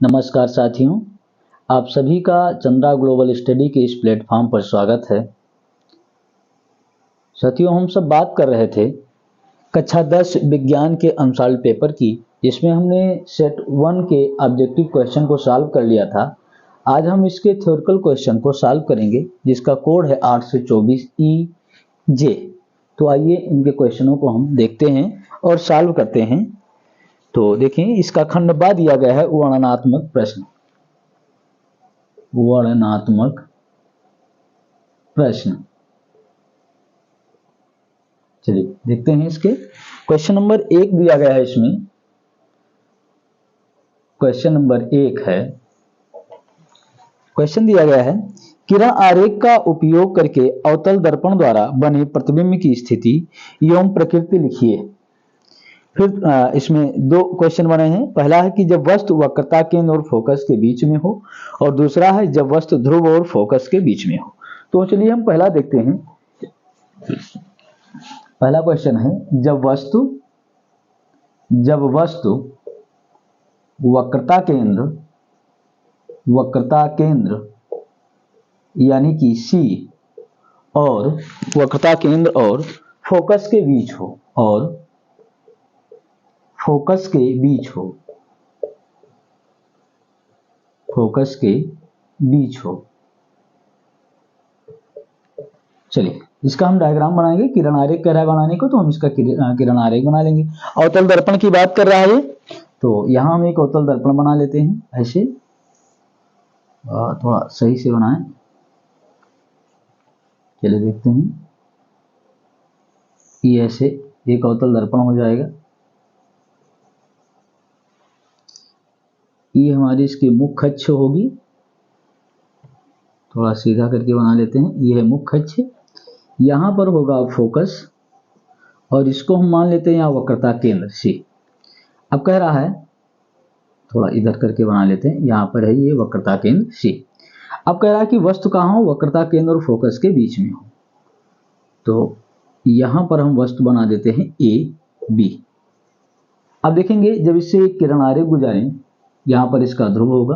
नमस्कार साथियों, आप सभी का चंद्रा ग्लोबल स्टडी के इस प्लेटफॉर्म पर स्वागत है। साथियों, हम सब बात कर रहे थे कक्षा 10 विज्ञान के अंशाल पेपर की, जिसमें हमने सेट 1 के ऑब्जेक्टिव क्वेश्चन को सॉल्व कर लिया था। आज हम इसके थ्योरेटिकल क्वेश्चन को सॉल्व करेंगे, जिसका कोड है 824 EJ। तो आइए इनके क्वेश्चनों को हम देखते हैं और सॉल्व करते हैं। तो देखिए, इसका खंड बा दिया गया है वर्णनात्मक प्रश्न। वर्णनात्मक प्रश्न, चलिए देखते हैं इसके। क्वेश्चन नंबर 1 दिया गया है। इसमें क्वेश्चन नंबर 1 है, क्वेश्चन दिया गया है किरण आरेख का उपयोग करके अवतल दर्पण द्वारा बने प्रतिबिंब की स्थिति एवं प्रकृति लिखिए। फिर इसमें दो क्वेश्चन बने हैं। पहला है कि जब वस्तु वक्रता केंद्र और फोकस के बीच में हो, और दूसरा है जब वस्तु ध्रुव और फोकस के बीच में हो। तो चलिए हम पहला देखते हैं। पहला क्वेश्चन है, जब वस्तु वक्रता केंद्र यानी कि C और वक्रता केंद्र और फोकस के बीच हो, फोकस के बीच हो। चलिए इसका हम डायग्राम बनाएंगे। किरण आरेख कह रहा है बनाने को, तो हम इसका किरण आरेख बना लेंगे। अवतल दर्पण की बात कर रहा है, तो यहां हम एक अवतल दर्पण बना लेते हैं। ऐसे थोड़ा सही से बनाएं। चलिए देखते हैं, ये ऐसे एक अवतल दर्पण हो जाएगा। ये हमारी इसकी मुख्य अक्ष होगी। थोड़ा सीधा करके बना लेते हैं। ये है मुख्य अक्ष, यहां पर होगा फोकस, और इसको हम मान लेते हैं यहाँ वक्रता केंद्र C। अब कह रहा है, थोड़ा इधर करके बना लेते हैं, यहां पर है ये वक्रता केंद्र C। अब कह रहा है कि वस्तु कहाँ हो, वक्रता केंद्र और फोकस के बीच में हो। तो यहां पर हम वस्तु बना देते हैं AB। अब देखेंगे, जब इससे एक किरण आरेख गुजारें, यहां पर इसका ध्रुव होगा,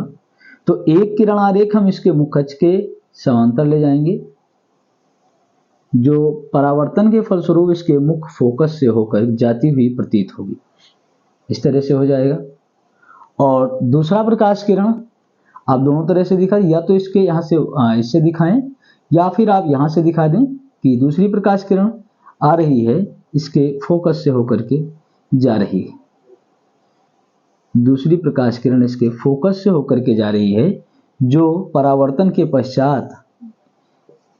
तो एक किरण आरेख हम इसके मुख्य अक्ष के समांतर ले जाएंगे, जो परावर्तन के फलस्वरूप इसके मुख्य फोकस से होकर जाती हुई प्रतीत होगी। इस तरह से हो जाएगा। और दूसरा प्रकाश किरण आप दोनों तरह से दिखाएं, या तो इसके यहां से इससे दिखाएं, या फिर आप यहां से दिखा दें कि दूसरी प्रकाश किरण आ रही है, इसके फोकस से होकर के जा रही है। दूसरी प्रकाश किरण इसके फोकस से होकर के जा रही है, जो परावर्तन के पश्चात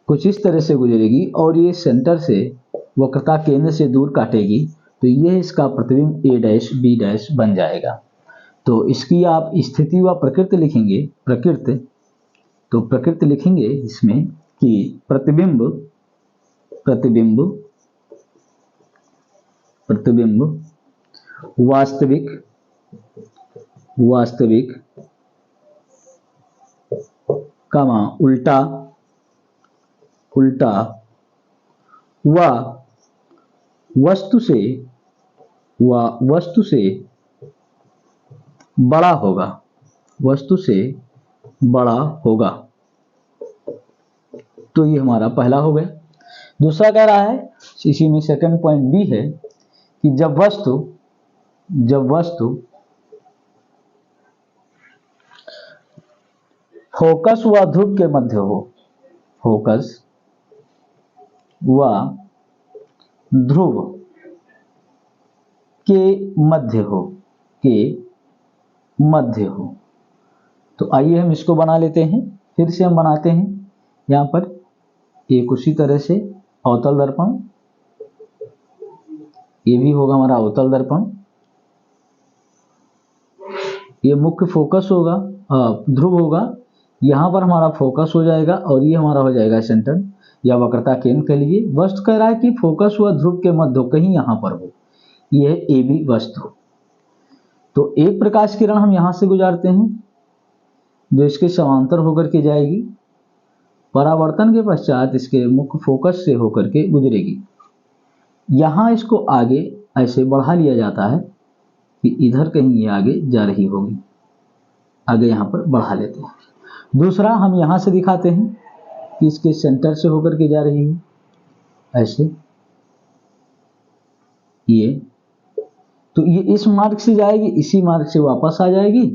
कुछ इस तरह से गुजरेगी और ये सेंटर से वक्रता केंद्र से दूर काटेगी। तो ये इसका प्रतिबिंब A' B' बन जाएगा। तो इसकी आप स्थिति व प्रकृति लिखेंगे। तो प्रकृति लिखेंगे इसमें कि प्रतिबिंब वास्तविक कमा उल्टा व वस्तु से बड़ा होगा। तो ये हमारा पहला हो गया। दूसरा कह रहा है, इसी में सेकंड पॉइंट B है कि जब वस्तु फोकस व ध्रुव के मध्य हो, तो आइए हम इसको बना लेते हैं। फिर से हम बनाते हैं यहाँ पर एक उसी तरह से अवतल दर्पण। ये भी होगा हमारा अवतल दर्पण। ये मुख्य फोकस होगा, ध्रुव होगा, यहाँ पर हमारा फोकस हो जाएगा, और ये हमारा हो जाएगा सेंटर या वक्रता केंद्र के लिए। वस्तु कह रहा है कि फोकस व ध्रुव के मध्य कहीं यहाँ पर हो, यह है AB वस्तु। तो एक प्रकाश किरण हम यहां से गुजारते हैं, जो इसके समांतर होकर के जाएगी, परावर्तन के पश्चात इसके मुख्य फोकस से होकर के गुजरेगी। यहां इसको आगे ऐसे बढ़ा लिया जाता है कि इधर कहीं ये आगे जा रही होगी। आगे यहाँ पर बढ़ा लेते हैं। दूसरा हम यहाँ से दिखाते हैं कि इसके सेंटर से होकर के जा रही है, ऐसे ये, तो ये इस मार्ग से जाएगी, इसी मार्ग से वापस आ जाएगी,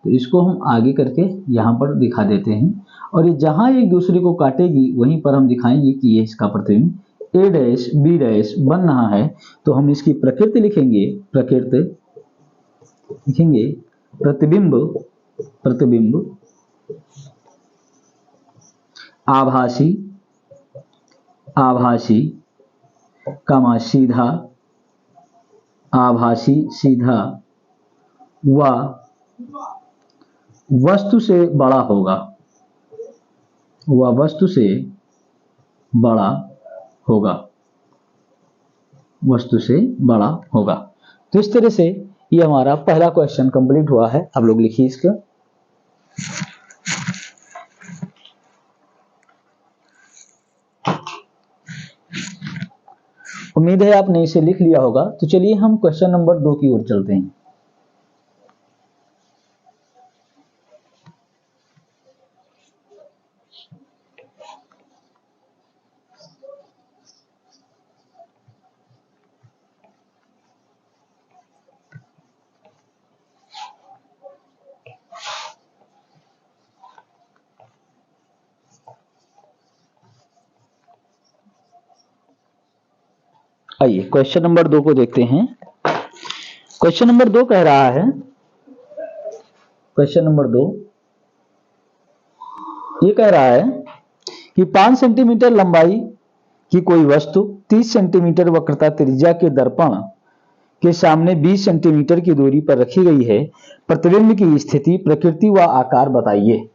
तो इसको हम आगे करके यहाँ पर दिखा देते हैं। और ये जहाँ एक दूसरे को काटेगी वहीं पर हम दिखाएंगे कि ये इसका प्रतिबिंब A डैश B डैश बन रहा है। तो हम इसकी प्रकृति लिखेंगे, प्रकृति लिखेंगे प्रतिबिंब, प्रतिबिंब आभासी, आभासी कमा सीधा, आभासी सीधा व वस्तु से बड़ा होगा, वह वस्तु से बड़ा होगा, वस्तु से बड़ा होगा। तो इस तरह से ये हमारा पहला क्वेश्चन कंप्लीट हुआ है। आप लोग लिखिए इसका। उम्मीद है आपने इसे लिख लिया होगा। तो चलिए हम क्वेश्चन नंबर 2 की ओर चलते हैं। आइए क्वेश्चन नंबर 2 को देखते हैं। क्वेश्चन नंबर 2 कह रहा है, क्वेश्चन नंबर 2 ये कह रहा है कि 5 सेंटीमीटर लंबाई की कोई वस्तु 30 सेंटीमीटर वक्रता त्रिज्या के दर्पण के सामने 20 सेंटीमीटर की दूरी पर रखी गई है। प्रतिबिंब की स्थिति, प्रकृति व आकार बताइए।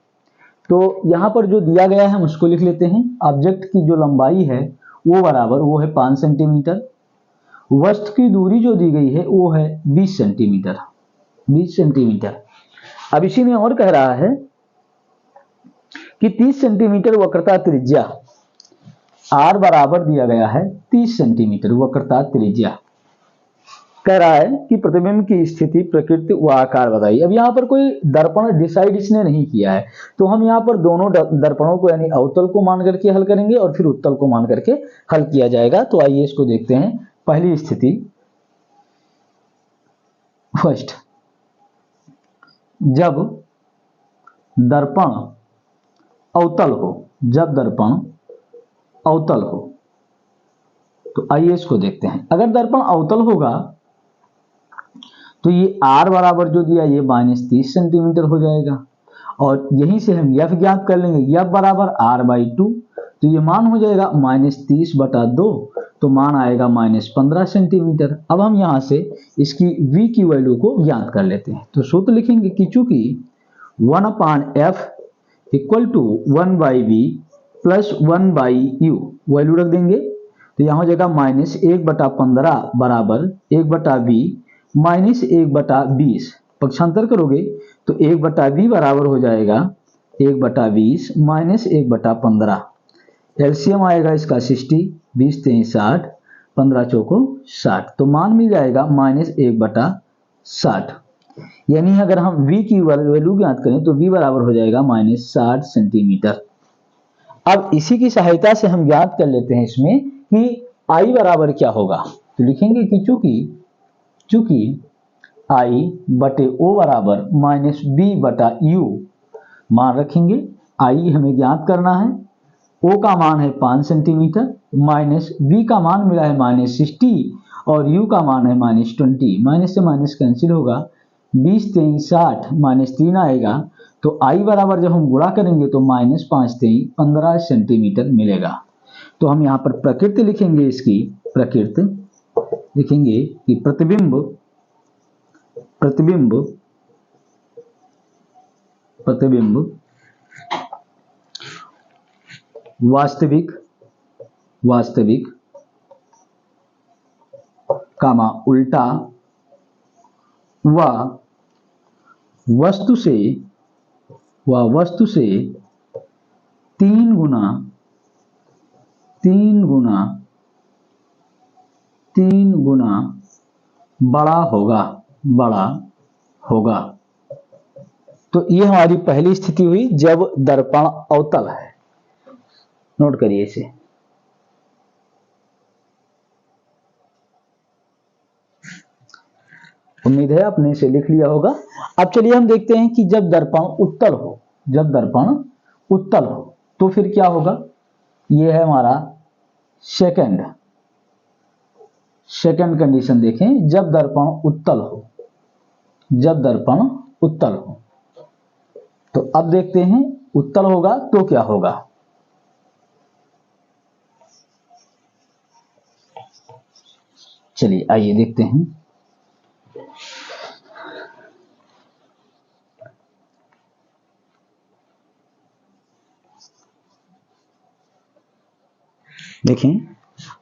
तो यहां पर जो दिया गया है हम उसको लिख लेते हैं। ऑब्जेक्ट की जो लंबाई है वो बराबर, वो है 5 सेंटीमीटर, वस्तु की दूरी जो दी गई है वो है 20 सेंटीमीटर, 20 सेंटीमीटर। अब इसी में और कह रहा है कि 30 सेंटीमीटर वक्रता त्रिज्या, आर बराबर दिया गया है 30 सेंटीमीटर वक्रता त्रिज्या। कह रहा है कि प्रतिबिंब की स्थिति, प्रकृति व आकार बताइए। अब यहाँ पर कोई दर्पण डिसाइड इसने नहीं किया है, तो हम यहाँ पर दोनों दर्पणों को यानी अवतल को मान करके हल करेंगे और फिर उत्तल को मान करके हल किया जाएगा। तो आइए इसको देखते हैं। पहली स्थिति, फर्स्ट, जब दर्पण अवतल हो, जब दर्पण अवतल हो, तो आइए इसको देखते हैं। अगर दर्पण अवतल होगा तो ये r बराबर जो दिया ये -30 सेंटीमीटर हो जाएगा, और यहीं से हम f ज्ञात कर लेंगे। f बराबर r/2, तो ये मान हो जाएगा -30/2, तो मान आएगा -15 सेंटीमीटर। अब हम यहाँ से इसकी v की वैल्यू को ज्ञात कर लेते हैं। तो सूत्र लिखेंगे कि चूंकि 1/f = 1/v plus 1/u, value रख देंगे, तो यहाँ हो जाएगा -1/15 बराबर 1/v माइनस 1/20। पक्षांतर करोगे तो 1/v बराबर हो जाएगा 1/20 माइनस 1/15। एलसीएम आएगा इसका 60, 20 3 60, 15 चौको 60, तो मान मिल जाएगा -1/60। यानी अगर हम v की वैल्यू ज्ञात करें तो v बराबर हो जाएगा -60 सेंटीमीटर। अब इसी की सहायता से हम ज्ञात कर लेते हैं इसमें कि i बराबर क्या होगा। तो लिखेंगे कि चूंकि I/O बराबर -b/u, मान रखेंगे I हमें ज्ञात करना है, O का मान है 5 सेंटीमीटर, माइनस v का मान मिला है -60 और u का मान है -20। माइनस से माइनस कैंसिल होगा, 20 3 60 -3 आएगा, तो I बराबर जब हम गुणा करेंगे तो -5 3 15 सेंटीमीटर मिलेगा। तो हम यहाँ पर प्रकृति लिखेंगे, इसकी प्रकृति लिखेंगे कि प्रतिबिंब वास्तविक कामा उल्टा व वस्तु से 3 गुना बड़ा होगा। तो ये हमारी पहली स्थिति हुई जब दर्पण अवतल है। नोट करिए इसे। उम्मीद है आपने इसे लिख लिया होगा। अब चलिए हम देखते हैं कि जब दर्पण उत्तल हो, जब दर्पण उत्तल हो तो फिर क्या होगा। ये है हमारा सेकंड कंडीशन। देखें, जब दर्पण उत्तल हो, जब दर्पण उत्तल हो, तो अब देखते हैं उत्तल होगा तो क्या होगा। चलिए आइए देखते हैं। देखें,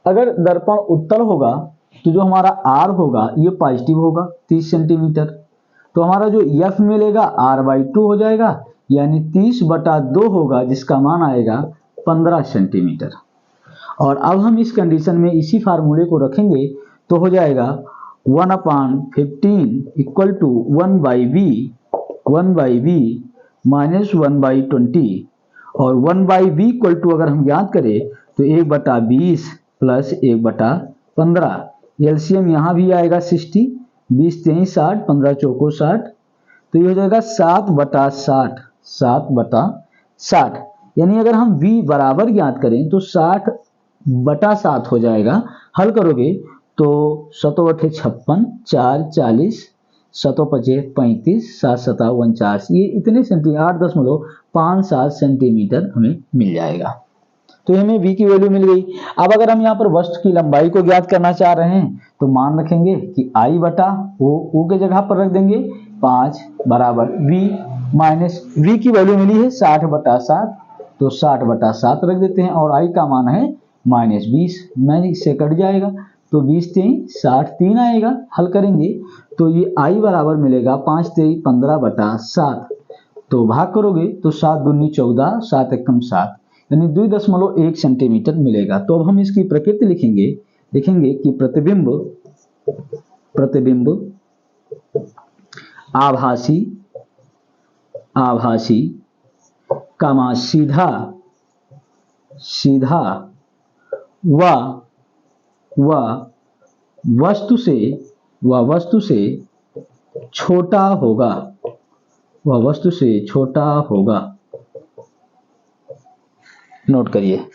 अगर दर्पण उत्तल होगा तो जो हमारा R होगा ये पॉजिटिव होगा 30 सेंटीमीटर, तो हमारा जो F मिलेगा R/2 हो जाएगा, यानी 30/2 होगा, जिसका मान आएगा 15 सेंटीमीटर। और अब हम इस कंडीशन में इसी फार्मूले को रखेंगे तो हो जाएगा 1/15 इक्वल टू 1/v माइनस 1/20, और 1/v इक्वल टू अगर हम याद करें तो 1/20 प्लस 1/15। एलसीएम यहाँ भी आएगा 60, 20 3 60, 15 चौको 60, तो ये हो जाएगा 7/60, 7/60। यानी अगर हम v बराबर ज्ञात करें तो 60/7 हो जाएगा। हल करोगे तो 7 56, 4 40, 7 5 35, 7 7 49, ये इतने सेंटीमीटर 8.57 सेंटीमीटर हमें मिल जाएगा। तो हमें v की वैल्यू मिल गई। अब अगर हम यहाँ पर वस्तु की लंबाई को ज्ञात करना चाह रहे हैं तो मान रखेंगे कि I बटा ओ के जगह पर रख देंगे 5 बराबर v माइनस v की वैल्यू मिली है 60/7, तो 60/7 रख देते हैं, और I का मान है -20, मैं इससे कट जाएगा तो 20 3 60 3 आएगा। हल करेंगे तो ये I बराबर मिलेगा 5 3 15/7, तो भाग करोगे तो 7 दूनी 14, 7 एकम 7, यानी 2.1 सेंटीमीटर मिलेगा। तो अब हम इसकी प्रकृति लिखेंगे, लिखेंगे कि प्रतिबिंब आभासी कामा सीधा वस्तु से छोटा होगा, नोट करिए।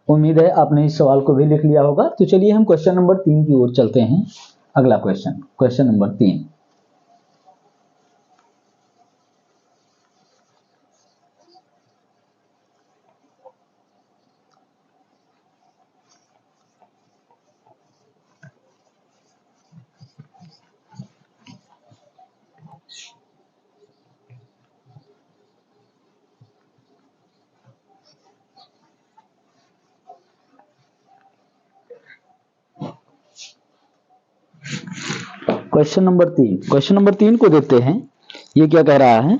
उम्मीद है आपने इस सवाल को भी लिख लिया होगा। तो चलिए हम क्वेश्चन नंबर 3 की ओर चलते हैं। अगला क्वेश्चन नंबर 3। क्वेश्चन नंबर 3 को देखते हैं, ये क्या कह रहा है।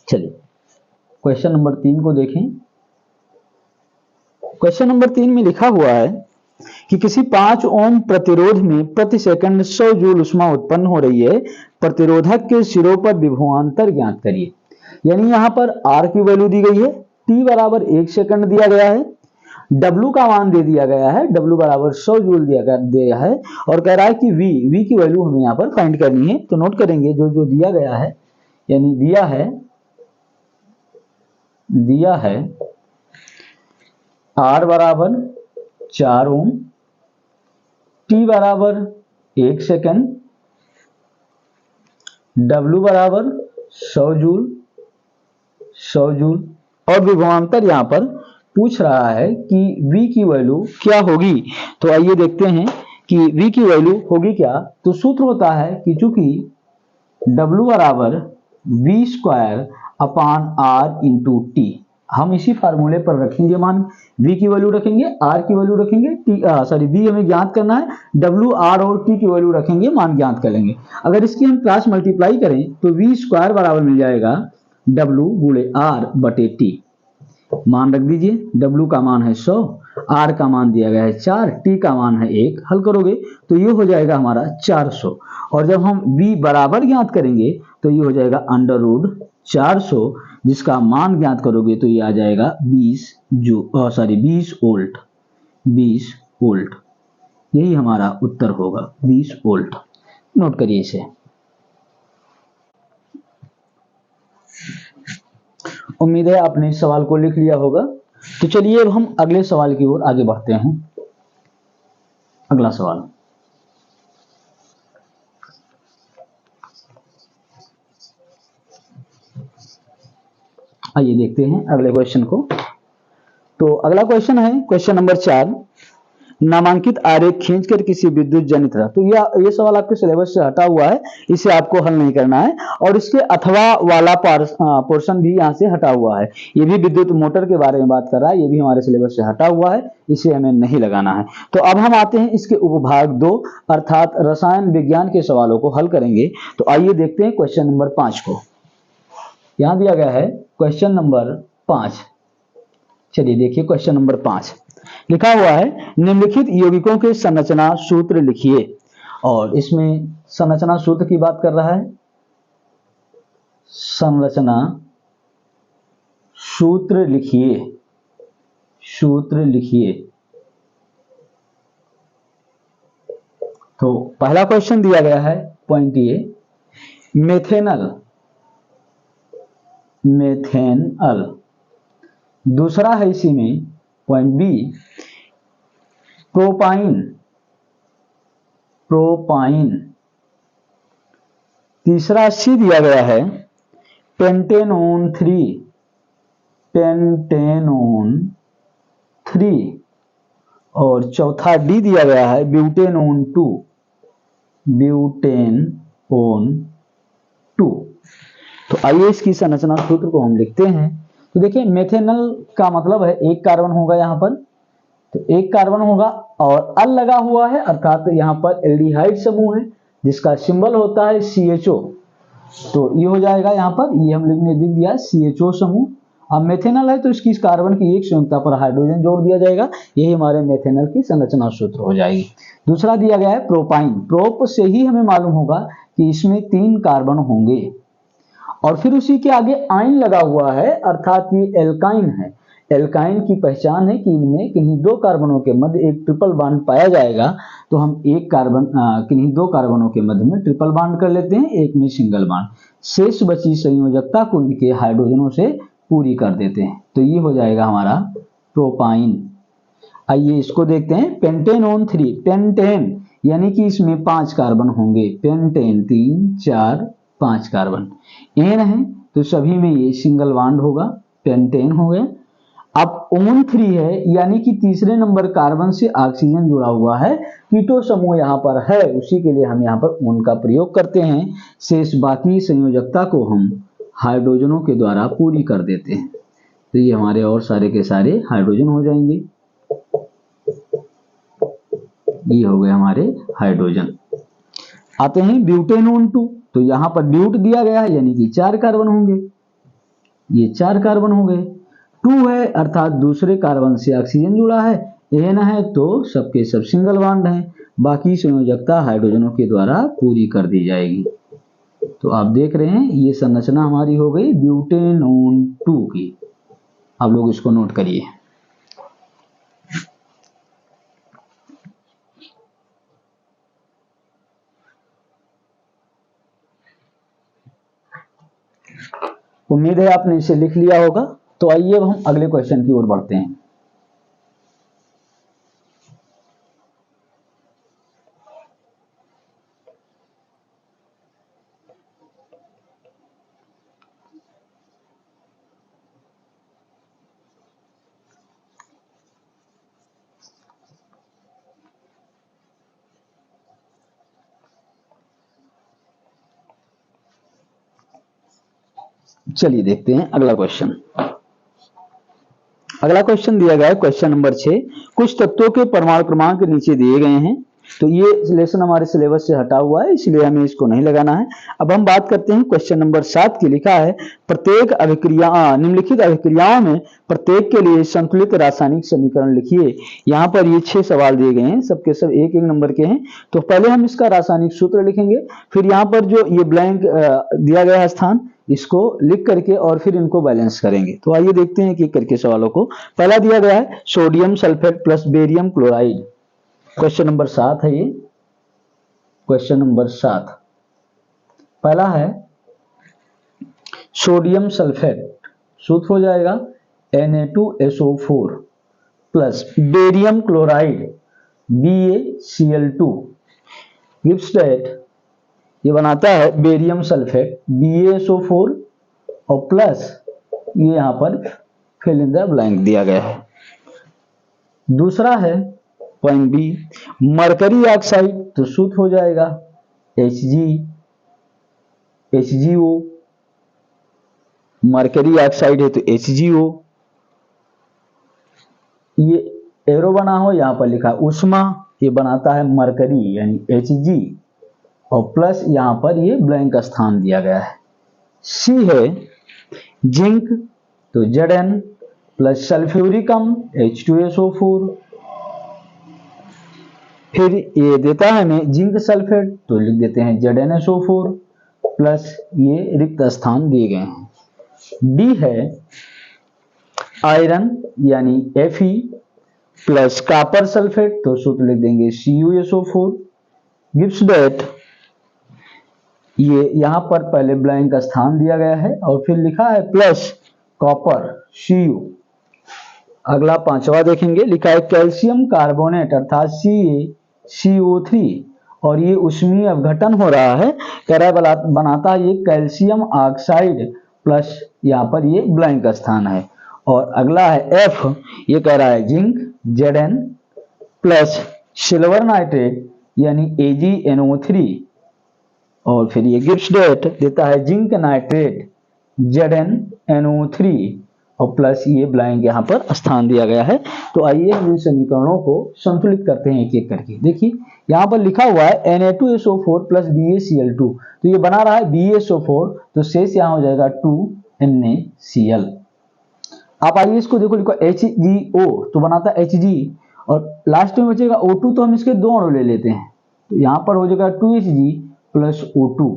चलिए क्वेश्चन नंबर 3 को देखें। क्वेश्चन नंबर 3 में लिखा हुआ है कि किसी 5 ओम प्रतिरोध में प्रति सेकंड 100 जूल ऊष्मा उत्पन्न हो रही है, प्रतिरोधक के सिरों पर विभवांतर ज्ञात करिए। यानी यहाँ पर R की वैल्यू दी गई है, T बराबर 1 सेकंड दिया गया है, W का मान दे दिया गया है, W बराबर 100 जूल दिया गया है, और कह रहा है कि V की वैल्यू हमें यहाँ पर फाइंड करनी है। तो नोट करेंगे जो दिया गया है, यानी दिया है R बराबर 4 ओम, T बराबर 1 सेकंड, W बराबर 100 जूल, और विभवांतर यहाँ पर पूछ रहा है कि V की वैल्यू क्या होगी। तो आइए देखते हैं कि V की वैल्यू होगी क्या। तो सूत्र होता है कि चूंकि W बराबर V² अपान R इंटू T, हम इसी फार्मूले पर रखेंगे मान, V की वैल्यू रखेंगे, R की वैल्यू रखेंगे, V हमें ज्ञात करना है, W R और T की वैल्यू रखेंगे, मान ज्ञात कर लेंगे। अगर इसकी हम क्रॉस मल्टीप्लाई करें तो V² बराबर मिल जाएगा W गुणे R बटे T। मान रख दीजिए, W का मान है 100, R का मान दिया गया है 4, T का मान है 1। हल करोगे तो ये हो जाएगा हमारा 400, और जब हम V बराबर ज्ञात करेंगे तो ये हो जाएगा अंडर रूट 400, जिसका मान ज्ञात करोगे तो ये आ जाएगा 20 वोल्ट। 20 वोल्ट, यही हमारा उत्तर होगा, 20 वोल्ट। नोट करिए इसे। उम्मीद है आपने इस सवाल को लिख लिया होगा। तो चलिए अब हम अगले सवाल की ओर आगे बढ़ते हैं। अगला सवाल, आइए देखते हैं अगले क्वेश्चन को। तो अगला क्वेश्चन है क्वेश्चन नंबर 4, नामांकित आरेख खींचकर किसी विद्युत जनित्र। तो ये सवाल आपके सिलेबस से हटा हुआ है, इसे आपको हल नहीं करना है, और इसके अथवा वाला पोर्शन भी यहाँ से हटा हुआ है। ये भी विद्युत मोटर के बारे में बात कर रहा है, ये भी हमारे सिलेबस से हटा हुआ है, इसे हमें नहीं लगाना है। तो अब हम आते हैं इसके उपभाग 2 अर्थात रसायन विज्ञान के सवालों को हल करेंगे। तो आइए देखते हैं क्वेश्चन नंबर 5 को। यहाँ दिया गया है क्वेश्चन नंबर 5। चलिए देखिए क्वेश्चन नंबर 5 लिखा हुआ है, निम्नलिखित यौगिकों के संरचना सूत्र लिखिए। और इसमें संरचना सूत्र की बात कर रहा है। संरचना सूत्र लिखिए, सूत्र लिखिए। तो पहला क्वेश्चन दिया गया है पॉइंट ए, मेथेनल, मेथेनल। दूसरा है इसी में पॉइंट बी, प्रोपाइन, प्रोपाइन। तीसरा सी दिया गया है पेंटेनोन 3, पेंटेनोन 3। और चौथा डी दिया गया है ब्यूटेनोन 2, ब्यूटेनोन 2। तो आइए इसकी संरचना सूत्र को हम लिखते हैं। तो देखिए मेथेनल का मतलब है एक कार्बन होगा यहाँ पर, तो एक कार्बन होगा और अल लगा हुआ है, अर्थात यहाँ पर एल्डिहाइड समूह है जिसका सिंबल होता है CHO। तो ये हो जाएगा यहाँ पर, ये हम लिखने दिख दिया CHO समूह। अब मेथेनल है तो इसकी इस कार्बन की एक संयुक्ता पर हाइड्रोजन जोड़ दिया जाएगा, यही हमारे मेथेनल की संरचना सूत्र हो जाएगी। दूसरा दिया गया है प्रोपाइन। प्रोप से ही हमें मालूम होगा कि इसमें 3 कार्बन होंगे, और फिर उसी के आगे आइन लगा हुआ है, अर्थात ये एल्काइन है। एल्काइन की पहचान है कि इनमें किन्हीं 2 कार्बनों के मध्य एक ट्रिपल बॉन्ड पाया जाएगा। तो हम एक कार्बन किन्हीं 2 कार्बनों के मध्य में ट्रिपल बॉन्ड कर लेते हैं, एक में सिंगल बॉन्ड। शेष बची संयोजकता को इनके हाइड्रोजनों से पूरी कर देते हैं। तो ये हो जाएगा हमारा प्रोपाइन। आइए इसको देखते हैं, पेंटेनोन 3, पेंटेन यानी कि इसमें 5 कार्बन होंगे, पेंटेन 3 4 5 कार्बन। एन है तो सभी में ये सिंगल बॉन्ड होगा, पेंटेन हो गया। अब ओन 3 है यानी कि तीसरे नंबर कार्बन से ऑक्सीजन जुड़ा हुआ है, कीटो समूह यहाँ पर है, उसी के लिए हम यहाँ पर ओन का प्रयोग करते हैं। शेष बाकी संयोजकता को हम हाइड्रोजनों के द्वारा पूरी कर देते हैं। तो ये हमारे और सारे के सारे हाइड्रोजन हो जाएंगे। ये हो गए हमारे हाइड्रोजन। आते हैं ब्यूटेनोन 2। तो यहाँ पर ब्यूट दिया गया है यानी कि 4 कार्बन होंगे, ये 4 कार्बन हो गए। 2 है अर्थात दूसरे कार्बन से ऑक्सीजन जुड़ा है, एन है तो सबके सब सिंगल बॉन्ड हैं, बाकी संयोजकता हाइड्रोजनों के द्वारा पूरी कर दी जाएगी। तो आप देख रहे हैं ये संरचना हमारी हो गई ब्यूटेनोन 2 की। आप लोग इसको नोट करिए। उम्मीद है आपने इसे लिख लिया होगा। तो आइए अब हम अगले क्वेश्चन की ओर बढ़ते हैं। चलिए देखते हैं अगला क्वेश्चन। अगला क्वेश्चन दिया गया है क्वेश्चन नंबर 6, कुछ तत्वों के परमाणु क्रमांक नीचे दिए गए हैं। तो ये लेसन हमारे सिलेबस से हटा हुआ है, इसलिए हमें इसको नहीं लगाना है। अब हम बात करते हैं क्वेश्चन नंबर 7 की। लिखा है प्रत्येक अभिक्रिया निम्नलिखित अभिक्रियाओं में प्रत्येक के लिए संतुलित रासायनिक समीकरण लिखिए। यहाँ पर ये 6 सवाल दिए गए हैं, सबके सब एक एक नंबर के हैं। तो पहले हम इसका रासायनिक सूत्र लिखेंगे, फिर यहाँ पर जो ये ब्लैंक दिया गया है स्थान, इसको लिख करके और फिर इनको बैलेंस करेंगे। तो आइए देखते हैं कि करके सवालों को। पहला दिया गया है sodium sulphate plus barium chloride. Question number 7 है ये, क्वेश्चन नंबर 7। पहला है सोडियम सल्फेट, सूत्र हो जाएगा Na2SO4 plus barium chloride BaCl2 gives that, ये बनाता है बेरियम सल्फेट BaSO4 और प्लस ये यहां पर फिल इन द ब्लैंक दिया गया है। दूसरा है पॉइंट बी मरकरी ऑक्साइड, तो सूत्र हो जाएगा HgO, मरकरी ऑक्साइड है तो HgO। ये एरो बना हो, यहां पर लिखा उष्मा, ये बनाता है मरकरी यानी Hg और प्लस यहां पर ये ब्लैंक स्थान दिया गया है। सी है जिंक, तो Zn प्लस सल्फ्यूरिकम H2SO4। फिर ये देता है हमें जिंक सल्फेट, तो लिख देते हैं ZnSO4 प्लस ये रिक्त स्थान दिए गए हैं। डी है आयरन यानी Fe प्लस कॉपर सल्फेट, तो सूत्र लिख देंगे CuSO4 गिव्स दैट, ये यहां पर पहले ब्लैंक स्थान दिया गया है और फिर लिखा है प्लस कॉपर Cu। अगला पांचवा देखेंगे, लिखा है कैल्शियम कार्बोनेट अर्थात CaCO3 और ये उष्मीय अपघटन हो रहा है, कह रहा है बनाता है ये कैल्शियम ऑक्साइड प्लस यहाँ पर ये ब्लैंक स्थान है। और अगला है F, ये कह रहा है zinc Zn plus silver nitrate यानी AgNO3 और फिर ये गिव्स डेट देता है जिंक नाइट्रेट ZnNO3 और प्लस ये ब्लैंक यहाँ पर स्थान दिया गया है। तो आइए हम इन समीकरणों को संतुलित करते हैं एक एक करके। देखिए यहाँ पर लिखा हुआ है Na2SO4 प्लस BaCl2, तो ये बना रहा है BaSO4, तो शेष यहाँ हो जाएगा 2NaCl। आप आइए इसको देखो, लिखो HgO, तो बनाता है Hg और लास्ट में बचेगा O2, तो हम इसके दो अणु ले लेते हैं, तो यहाँ पर हो जाएगा 2Hg plus O2।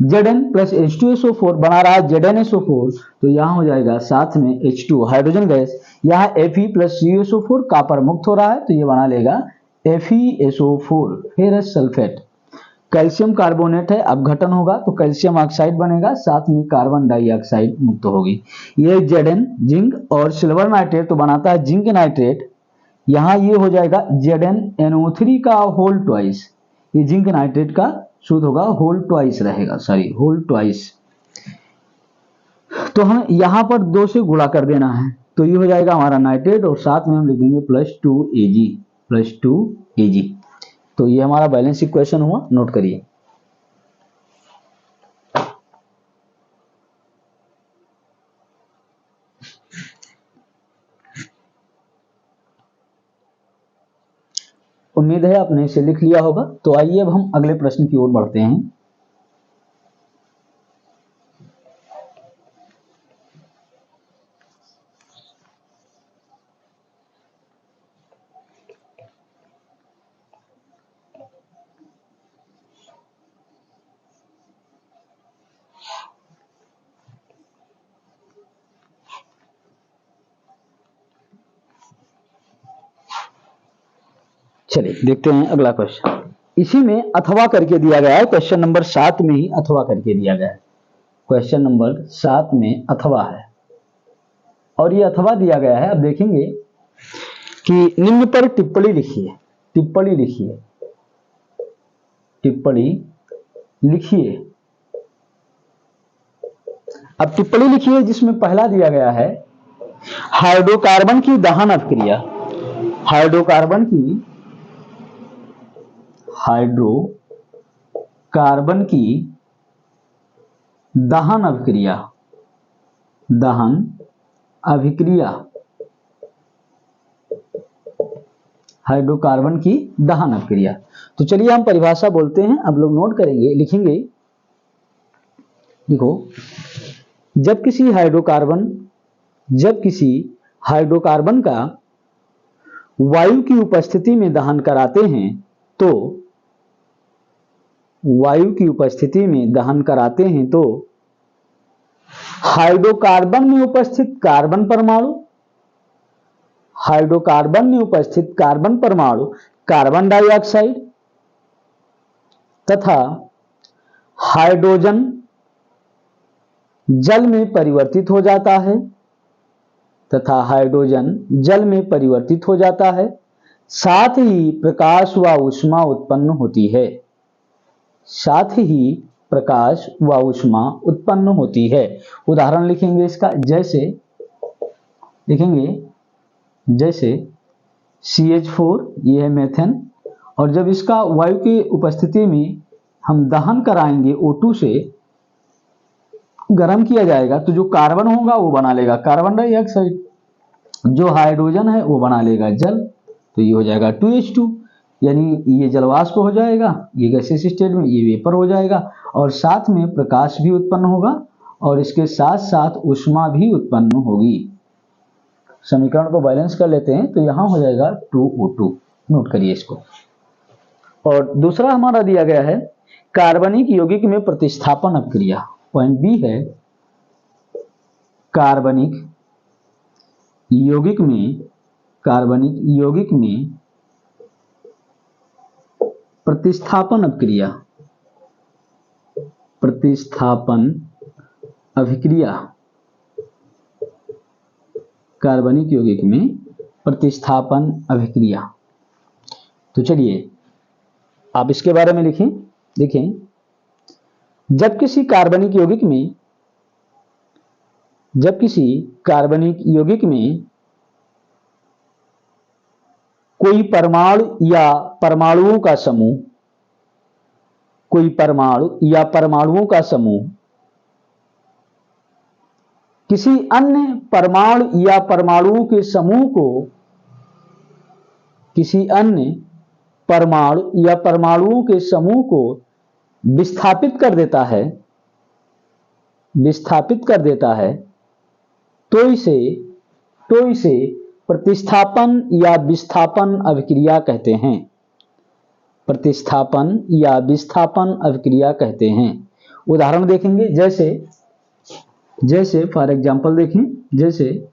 Zn plus H2SO4 बना रहा है ZnSO4, तो यहाँ हो जाएगा साथ में H2 हाइड्रोजन गैस, यहाँ Fe प्लस CuSO4 कॉपर मुक्त हो रहा है, तो ये बना लेगा FeSO4 ferrous sulphate. Calcium carbonate है, अपघटन होगा तो कैल्शियम ऑक्साइड बनेगा, साथ में कार्बन डाइऑक्साइड मुक्त होगी। ये Zn जिंक और सिल्वर नाइट्रेट, तो बनाता है जिंक नाइट्रेट, यहाँ ये हो जाएगा ZnNO3 का होल ट्वाइस, ये जिंक नाइट्रेट का सूत्र होगा होल ट्वाइस रहेगा, सॉरी होल ट्वाइस। तो हमें यहां पर 2 से गुणा कर देना है, तो ये हो जाएगा हमारा नाइट्रेट और साथ में हम लिख देंगे प्लस 2Ag। तो ये हमारा बैलेंस इक्वेशन हुआ, नोट करिए। उम्मीद है आपने इसे लिख लिया होगा। तो आइए अब हम अगले प्रश्न की ओर बढ़ते हैं। चलिए देखते हैं अगला क्वेश्चन। इसी में अथवा करके दिया गया है, क्वेश्चन नंबर 7 में ही अथवा करके दिया गया है। क्वेश्चन नंबर 7 में अथवा है और ये अथवा दिया गया है। अब देखेंगे कि निम्न पर टिप्पणी लिखिए, टिप्पणी लिखिए, टिप्पणी लिखिए। अब टिप्पणी लिखिए जिसमें पहला दिया गया है हाइड्रोकार्बन की दहन अभिक्रिया, हाइड्रोकार्बन की दहन अभिक्रिया, दहन अभिक्रिया हाइड्रोकार्बन की दहन अपक्रिया। तो चलिए हम परिभाषा बोलते हैं, अब लोग नोट करेंगे, लिखेंगे। देखो, जब किसी हाइड्रोकार्बन का वायु की उपस्थिति में दहन कराते हैं तो हाइड्रोकार्बन में उपस्थित कार्बन परमाणु कार्बन डाइऑक्साइड तथा हाइड्रोजन जल में परिवर्तित हो जाता है साथ ही प्रकाश व ऊष्मा उत्पन्न होती है। उदाहरण लिखेंगे इसका, जैसे CH4, ये है मेथेन, और जब इसका वायु की उपस्थिति में हम दहन कराएंगे, O2 से गर्म किया जाएगा, तो जो कार्बन होगा वो बना लेगा कार्बन डाइऑक्साइड, जो हाइड्रोजन है वो बना लेगा जल, तो ये हो जाएगा 2H2, यानी ये जलवाष्प हो जाएगा, ये गैसियस स्टेट में, ये वेपर हो जाएगा, और साथ में प्रकाश भी उत्पन्न होगा और इसके साथ साथ ऊष्मा भी उत्पन्न होगी। समीकरण को बैलेंस कर लेते हैं, तो यहां हो जाएगा 2O2, नोट करिए इसको। और दूसरा हमारा दिया गया है कार्बनिक यौगिक में प्रतिस्थापन अपक्रिया। पॉइंट बी है कार्बनिक यौगिक में प्रतिस्थापन अभिक्रिया कार्बनिक यौगिक में प्रतिस्थापन अभिक्रिया। तो चलिए आप इसके बारे में लिखें। देखें, जब किसी कार्बनिक यौगिक में कोई परमाणु या परमाणुओं का समूह किसी अन्य परमाणु या परमाणुओं के समूह को विस्थापित कर देता है तो इसे प्रतिस्थापन या विस्थापन अभिक्रिया कहते हैं। उदाहरण देखेंगे, जैसे फॉर एग्जांपल देखें, जैसे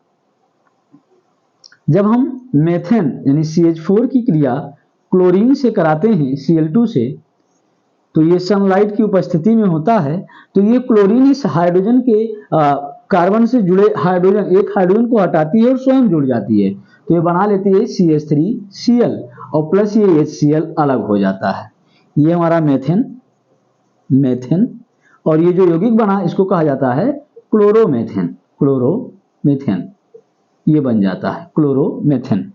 जब हम मेथेन यानी CH4 की क्रिया क्लोरीन से कराते हैं Cl2 से, तो ये सनलाइट की उपस्थिति में होता है, तो ये क्लोरीन इस हाइड्रोजन के कार्बन से जुड़े एक हाइड्रोजन को हटाती है और स्वयं जुड़ जाती है, तो ये बना लेती है CH3Cl और प्लस ये HCl अलग हो जाता है। ये हमारा मेथेन और ये जो यौगिक बना इसको कहा जाता है क्लोरोमेथेन, ये बन जाता है क्लोरोमेथेन।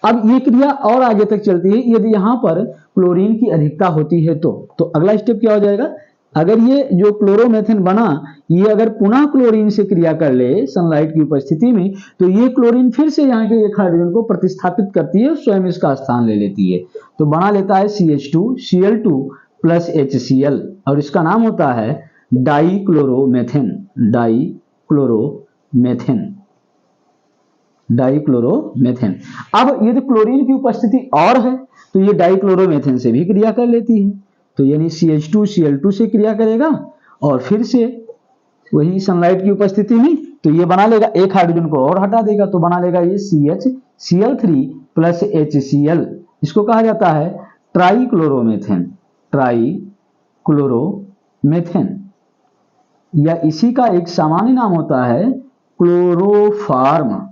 अब ये क्रिया और आगे तक चलती है, यदि यहां पर क्लोरीन की अधिकता होती है तो अगला स्टेप क्या हो जाएगा, अगर ये जो क्लोरोमेथेन बना ये अगर पुनः क्लोरीन से क्रिया कर ले सनलाइट की उपस्थिति में, तो ये क्लोरीन फिर से यहाँ के एक हाइड्रोजन को प्रतिस्थापित करती है और स्वयं इसका स्थान ले लेती है, तो बना लेता है CH2Cl2 प्लस HCl और इसका नाम होता है डाइक्लोरोमेथेन। अब यदि क्लोरीन की उपस्थिति और है तो ये डाइक्लोरोमेथेन से भी क्रिया कर लेती है, तो यानी CH2Cl2 से क्रिया करेगा और फिर से वही सनलाइट की उपस्थिति में, तो ये बना लेगा एक हाइड्रोजन को और हटा देगा, तो बना लेगा ये CHCl3 प्लस HCl, इसको कहा जाता है ट्राइक्लोरोमेथेन या इसी का एक सामान्य नाम होता है क्लोरोफार्म।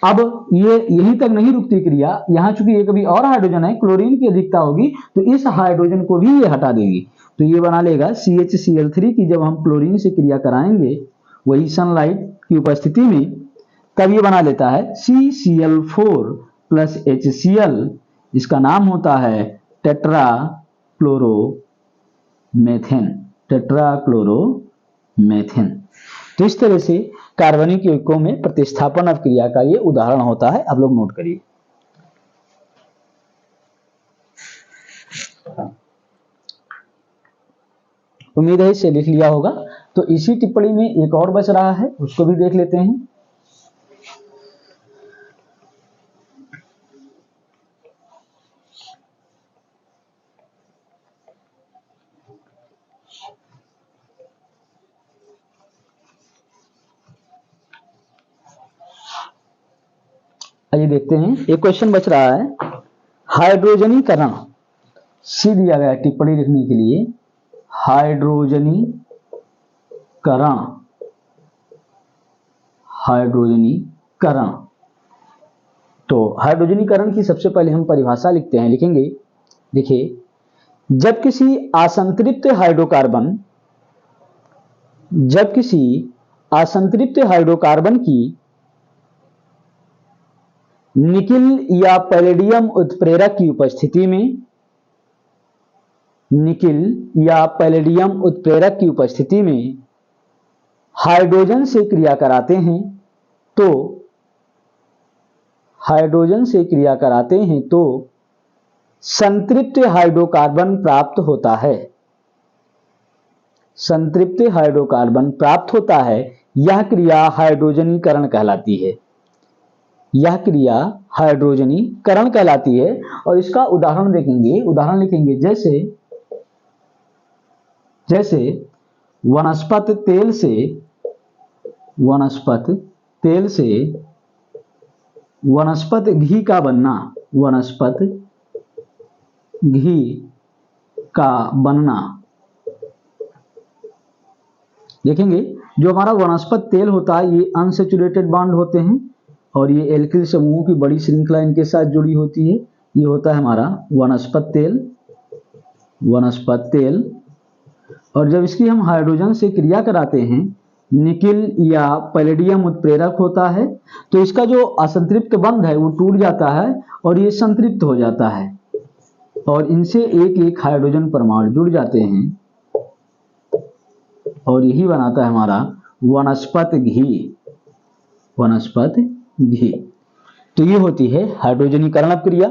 अब ये यहीं तक नहीं रुकती क्रिया, यहाँ चूंकि ये कभी और हाइड्रोजन है, क्लोरीन की अधिकता होगी तो इस हाइड्रोजन को भी ये हटा देगी, तो ये बना लेगा CHCl3 की जब हम क्लोरीन से क्रिया कराएंगे वही सनलाइट की उपस्थिति में, तब ये बना लेता है CCl4 प्लस HCl, इसका नाम होता है टेट्राक्लोरोमेथेन। तो इस तरह से कार्बनिक यौगिकों में प्रतिस्थापन अपक्रिया का ये उदाहरण होता है। आप लोग नोट करिए। उम्मीद है इसे लिख लिया होगा। तो इसी टिप्पणी में एक और बच रहा है, उसको भी देख लेते हैं। आइए देखते हैं। एक क्वेश्चन बच रहा है, हाइड्रोजनीकरण सी दिया गया टिप्पणी लिखने के लिए। हाइड्रोजनीकरण। तो हाइड्रोजनीकरण की सबसे पहले हम परिभाषा लिखते हैं, लिखेंगे। देखिए, जब किसी असंतृप्त हाइड्रोकार्बन की निकिल या पैलेडियम उत्प्रेरक की उपस्थिति में हाइड्रोजन से क्रिया कराते हैं तो संतृप्त हाइड्रोकार्बन प्राप्त होता है। यह क्रिया हाइड्रोजनीकरण कहलाती है। और इसका उदाहरण देखेंगे, उदाहरण लिखेंगे। जैसे वनस्पति घी का बनना। देखेंगे, जो हमारा वनस्पति तेल होता है, ये अनसैचुरेटेड बॉन्ड होते हैं और ये एल्किल समूहों की बड़ी श्रृंखला इनके साथ जुड़ी होती है। ये होता है हमारा वनस्पति तेल। और जब इसकी हम हाइड्रोजन से क्रिया कराते हैं, निकिल या पैलेडियम उत्प्रेरक होता है, तो इसका जो असंतृप्त बंध है वो टूट जाता है और ये संतृप्त हो जाता है और इनसे एक एक हाइड्रोजन परमाणु जुड़ जाते हैं और यही बनाता है हमारा वनस्पति घी। तो ये होती है हाइड्रोजनीकरण अपक्रिया।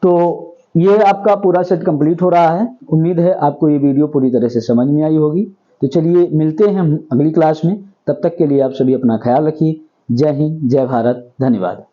तो ये आपका पूरा सेट कंप्लीट हो रहा है। उम्मीद है आपको ये वीडियो पूरी तरह से समझ में आई होगी। तो चलिए मिलते हैं हम अगली क्लास में। तब तक के लिए आप सभी अपना ख्याल रखिए। जय हिंद, जय भारत, धन्यवाद।